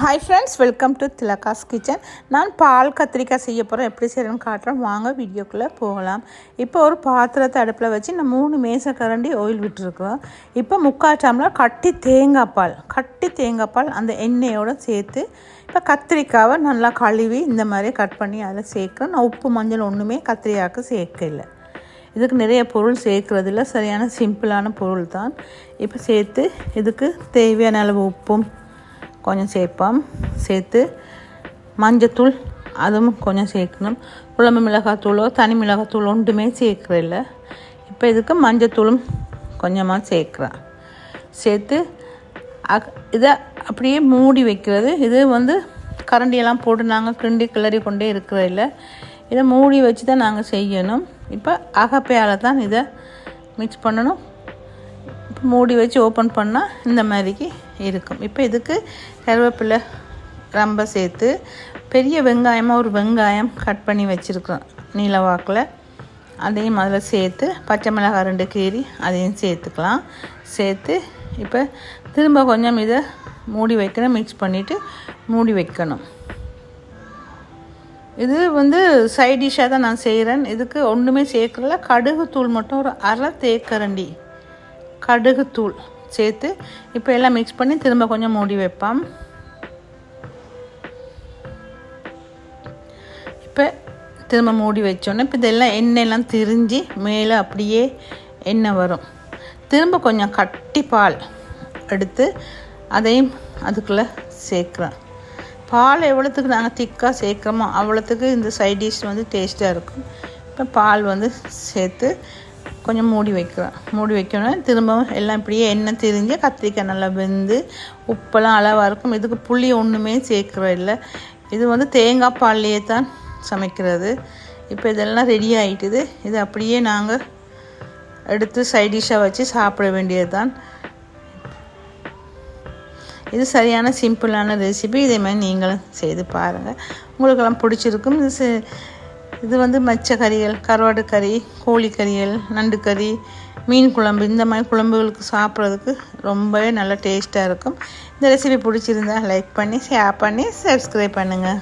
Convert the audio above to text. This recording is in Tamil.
Hi friends, welcome to Thilaga's kitchen. நான் பால் கத்திரிக்காய் செய்ய போகிறேன். எப்படி செய்யறேன்னு காட்டுறேன். வாங்க வீடியோக்குள்ளே போகலாம். இப்போ ஒரு பாத்திரத்தை அடுப்பில் வச்சு நான் 3 மேசக்கரண்டி ஆயில் விட்டுருக்கோம். இப்போ 3/4 டம்ளர் கட்டி தேங்காய் பால் அந்த எண்ணெயோடு சேர்த்து இப்போ கத்திரிக்காவை நல்லா கழுவி இந்த மாதிரி கட் பண்ணி அதில் சேர்க்குறேன். நான் உப்பு மஞ்சள் ஒன்றுமே கத்திரிக்காய்க்கு சேர்க்கல. இதுக்கு நிறைய பொருள் சேர்க்குறதில்ல, சரியான சிம்பிளான பொருள் தான். இப்போ சேர்த்து இதுக்கு தேவையான அளவு உப்பும் கொஞ்சம் சேர்த்து மஞ்சத்தூள் அதுவும் கொஞ்சம் சேர்க்கணும். குழம்பு மிளகாத்தூளோ தனி மிளகாத்தூள் ஒன்றுமே சேர்க்குறதில்ல. இப்போ இதுக்கு மஞ்சத்தூளும் கொஞ்சமாக சேர்த்து இதை அப்படியே மூடி வைக்கிறது. இது கரண்டியெல்லாம் போட்டு நாங்கள் கிளறி கொண்டே இருக்கிறதில்ல. இதை மூடி வச்சு தான் நாங்கள் செய்யணும். இப்போ அகப்பையால் தான் இதை மிக்ஸ் பண்ணணும். இப்போ மூடி வச்சு ஓப்பன் பண்ணால் இந்த மாதிரிக்கு இருக்கும். இப்போ இதுக்கு கருவேப்பிலை ரொம்ப சேர்த்து பெரிய வெங்காயமாக ஒரு வெங்காயம் கட் பண்ணி வச்சுருக்கோம் நீளவாக்கில், அதையும் அதில் சேர்த்து பச்சை மிளகாய் 2 கீரி அதையும் சேர்த்துக்கலாம். சேர்த்து இப்போ திரும்ப கொஞ்சம் இதை மூடி வைக்கணும். மிக்ஸ் பண்ணிவிட்டு மூடி வைக்கணும். இது சைட் டிஷ்ஷாக தான் நான் செய்கிறேன். இதுக்கு ஒன்றுமே சேர்க்கல. கடுகு தூள் மட்டும் ஒரு 1/2 தேக்கரண்டி கடுகு தூள் சேர்த்து இப்போ எல்லாம் மிக்ஸ் பண்ணி திரும்ப கொஞ்சம் மூடி வைப்போம். இப்போ திரும்ப மூடி வச்சோன்னே இப்போ இதெல்லாம் எண்ணெயெல்லாம் திரிஞ்சு மேலே அப்படியே எண்ணெய் வரும். திரும்ப கொஞ்சம் கட்டி பால் எடுத்து அதையும் அதுக்குள்ளே சேர்க்குறோம். பால் எவ்வளோத்துக்கு நாங்கள் திக்காக சேர்க்குறோமோ அவ்வளோத்துக்கு இந்த சைட் டிஷ் டேஸ்ட்டாக இருக்கும். இப்போ பால் சேர்த்து கொஞ்சம் மூடி வைக்கணும். திரும்பவும் எல்லாம் இப்படியே எண்ணெய் திரிஞ்சு கத்திரிக்காய் நல்லா வெந்து உப்பெல்லாம் அளவாக இருக்கும். இதுக்கு புளி ஒன்றுமே சேர்க்குறதில்ல. இது தேங்காய் பால்லையே தான் சமைக்கிறது. இப்போ இதெல்லாம் ரெடி ஆகிட்டுது. இது அப்படியே நாங்கள் எடுத்து சைட் டிஷ்ஷாக வச்சு சாப்பிட வேண்டியது தான். இது சரியான சிம்பிளான ரெசிபி. இதே மாதிரி நீங்களும் செய்து பாருங்கள். உங்களுக்கெல்லாம் பிடிச்சிருக்கும். இது மச்ச கறிகள், கருவாடு கறி, கோழி கறிகள், நண்டு கறி, மீன் குழம்பு, இந்த மாதிரி குழம்புகளுக்கு சாப்பிட்றதுக்கு ரொம்பவே நல்ல டேஸ்ட்டாக இருக்கும். இந்த ரெசிபி பிடிச்சிருந்தா லைக் பண்ணி ஷேர் பண்ணி சப்ஸ்கிரைப் பண்ணுங்கள்.